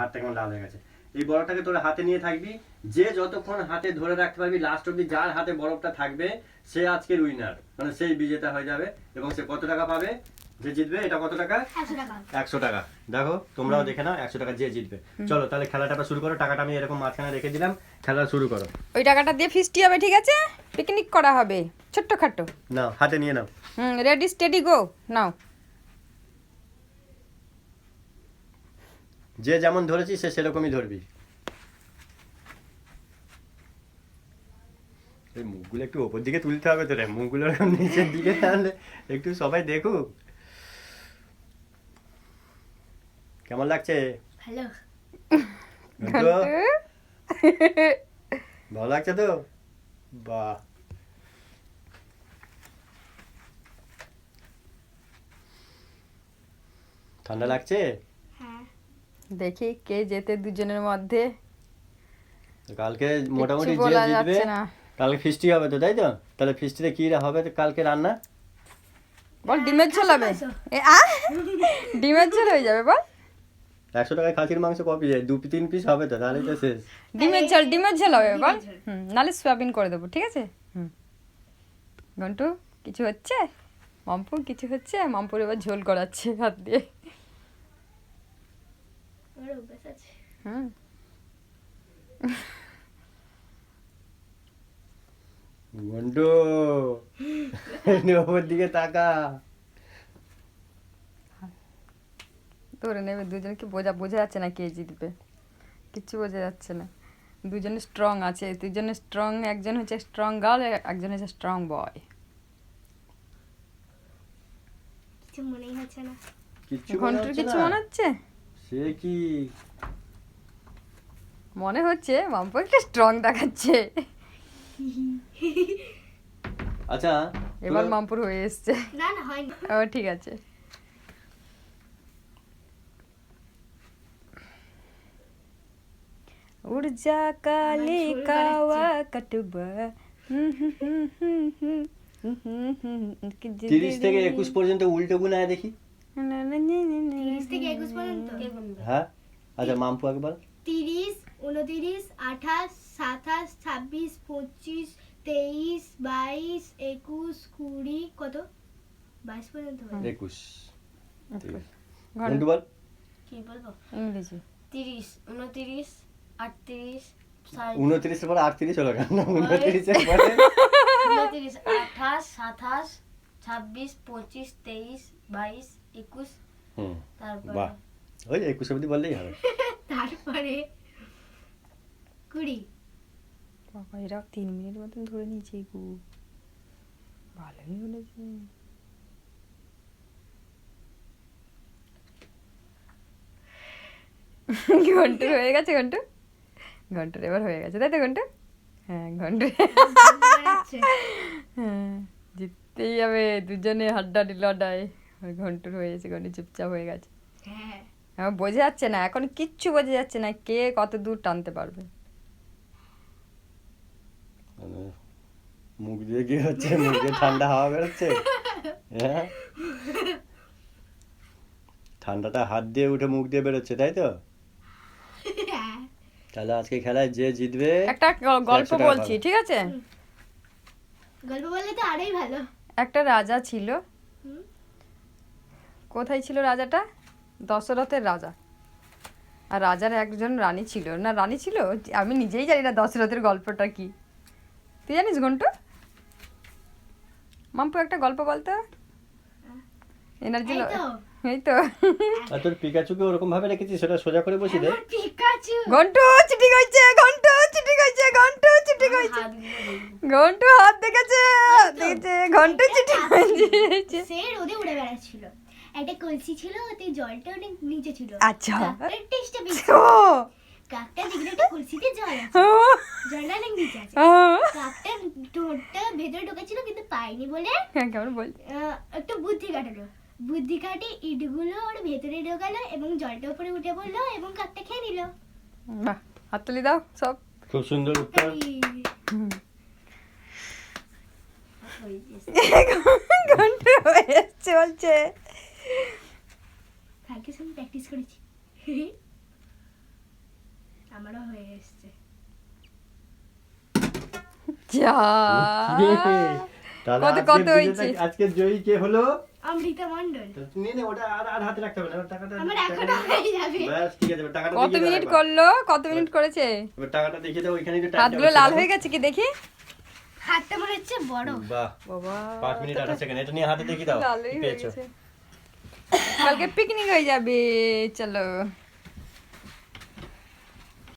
হাতটা কেমন লাল হয়ে গেছে। এই বরফটাকে তোরা হাতে নিয়ে থাকবি, যে যতক্ষণ হাতে ধরে রাখতে পারবি লাস্ট অব্দি, যার হাতে বরফটা থাকবে সে আজকের উইনার, মানে সেই বিজেতা হয়ে যাবে। এবং সে কত টাকা পাবে? যে জিতবে, এটা কত টাকা? 100 টাকা। দেখো তোমরাও দেখে নাও, 100 টাকা যে জিতবে। চলো তাহলে খেলাটা শুরু করো। টাকাটা আমি এরকম মাঝখানে রেখে দিলাম, খেলা শুরু করো। ওই টাকাটা দিয়ে ফিস্টি হবে, ঠিক আছে? পিকনিক করা হবে ছোট্ট খাটো। নাও হাতে নিয়ে নাও। রেডি স্টেডি গো নাও। যে যেমন ধরেছি সে সেরকমই ধরবি। এই মুখগুলো একটু ওপর দিকে তুলতে হবে তো রে, মুখগুলো নিচের দিকে তাহলে একটু সবাই দেখুক। কেমন লাগছে? ভালো। ভালো লাগছে তো? বাহ, ঠান্ডা লাগছে? হ্যাঁ। দেখি কে জেতে দুজনের মধ্যে। কালকে মোটামুটি কিচ্ছু যে বলা জিতবে যাচ্ছে না। কালকে ফিস্টি হবে তো, তাই তো? তাহলে ফিস্টিতে কি হবে কালকে রান্না? বল ডিমের ঝোল হবে। ডিমের ঝোল হয়ে যাবে বল। 100 টাকায় খাসির মাংস কপি 2-3 পিস হবে তো, তাহলেই তো শেষ। ডিমের ঝোল হবে বল। নালে সোয়াবিন করে দেবো, ঠিক আছে? ঘন্টু কিছু হচ্ছে? মাম্পু কিছু হচ্ছে? মাম্পুর এবার ঝোল করাচ্ছে হাত দিয়ে। আমার অভ্যাস আছে। হুম ঘন্টু ওপর দিকে তাকা। ধরে নেবে দুজনকে, বোঝা যাচ্ছে না কে জিতবে, কিচ্ছু বোঝা যাচ্ছে না। দুজনে স্ট্রং আছে, দুজনে স্ট্রং। একজন হচ্ছে স্ট্রং গার্ল, একজন হচ্ছে স্ট্রং বয়। কিছু মনেই হচ্ছে না। কিচ্ছু ঘন্টুর কিছু মনে হচ্ছে? সে কি মনে হচ্ছে মাম্পু একটা স্ট্রং দেখাচ্ছে। আচ্ছা এবার মাম্পুর হয়ে এসছে। না না হয়নি। ও ঠিক আছে। উড়জা কালে কাওয়া কাটবা। 30 থেকে 21 পর্যন্ত উল্টো গুনায় দেখি। 30 থেকে 21 পর্যন্ত। হ্যাঁ আচ্ছা মাম্পু আগে বল। 30, 29, 28, 27, 26, 25, 23, 22, 21, 20 কত? 22 পর্যন্ত হয়। 21। ঘন্টু বল। কি বলবো? ইংরেজি 30, 29, 38, 29 এর পরে 38 হলো কেন? 29 এর পরে 29, 28, 27, 26, 25, 23, 22, 21 তারপরে বাহ, ওই 21 অবধি বললেই হবে। তারপরে 20। বাবা এরা 3 মিনিট মতন ধরে নিয়েছে গো, ভালোই বলেছে। ঘন্টুর হয়ে গেছে, ঘন্টুর এবার হয়ে গেছে, তাই তো ঘন্টু? হ্যাঁ ঘন্টু হ্যাঁ জিততেই হবে, দুজনে হাড্ডাহাড্ডি লড়াই। ঘন্টুর হয়ে গেছে, ঘন্টু চুপচাপ হয়ে গেছে। হ্যাঁ। আমার বোঝা যাচ্ছে না এখন, কিচ্ছু বোঝা যাচ্ছে না কে কত দূর টানতে পারবে। মুখ দিয়ে কি হচ্ছে? মুখ দিয়ে ঠান্ডা হাওয়া বেরোচ্ছে। হ্যাঁ ঠান্ডাটা হাত দিয়ে উঠে মুখ দিয়ে বেরোচ্ছে, তাই তো? তাহলে আজকে খেলায় যে জিতবে একটা গল্প 100 টাকা বলছি, পাবে। ঠিক আছে? গল্প বললে তো আরোই ভালো। একটা রাজা ছিল। হুম। কোথায় ছিল রাজাটা? দশরথের রাজা। আর রাজার একজন রানী ছিল, না রানী ছিল, আমি নিজেই জানি না দশরথের গল্পটা কি। তুই জানিস ঘন্টু? মাম্পু একটা গল্প বলতো। এনার্জি এই তো। এই তো আর তোর পিকাচুকে ওরকম ভাবে রেখেছিস, সেটা সোজা করে বসিয়ে দে। আমার পিকাচু। ঘন্টু চিঠি কইছে, ঘন্টু চিঠি কইছে, ঘন্টু চিঠি কইছে, ঘন্টু হাত দেখেছে, ঘন্টু চিঠি কইছে। সে রোদে উড়ে বেড়াচ্ছিল। একটা কলসি ছিল, ওতে জলটা অনেক নিচে ছিল। আচ্ছা। কাকটার টেস্টটা বেশি। ও কাকটা দেখলো একটা কলসিতে জল আছে, ও, জলটা অনেক নিচে আছে। ও। কাকটা ঠোঁটটা ভেতরে ঢোকাচ্ছিল কিন্তু পায়নি বলে হ্যাঁ, কেমন বল? একটু বুদ্ধি কাটালো। বুদ্ধি কাটে ইটগুলো ওর ভেতরে ঢোকালো এবং জলটা উপরে উঠে পড়লো এবং কাকটা খেয়ে নিল। বাহ, হাততালি দাও সব। খুব সুন্দর উত্তর। ঘন্টু হয়ে এসছে বলছে। কালকে শুনে প্র্যাকটিস করেছি। আমারও হয়ে এসছে। যা তাহলে কত আজকের কত বিজেতা- হয়েছে? আজকের জয়ী কে হলো? অমৃতা মণ্ডল। নিয়ে নে, ওটা আর হাতে রাখতে হবে না, ওর টাকাটা আমার টাকাটা- এখনো হয়ে যাবে। ব্যাস, ঠিক আছে, এবার টাকাটা কত দেখিয়ে দাও মিনিট একবার। করলো? কত মিনিট করেছে? এবার টাকাটা দেখিয়ে দাও, ওইখানে একটু time হাতগুলো টা লাল বসে হয়ে দাও। গেছে কি দেখি? হাতটা মনে হচ্ছে বড়। বাহ, বাবা 5 মিনিট 8 সেকেন্ড। এটা নিয়ে হাতে দেখিয়ে দাও লালই কি হয়ে পেয়েছো। গেছে। কালকে পিকনিক হয়ে যাবে, চলো।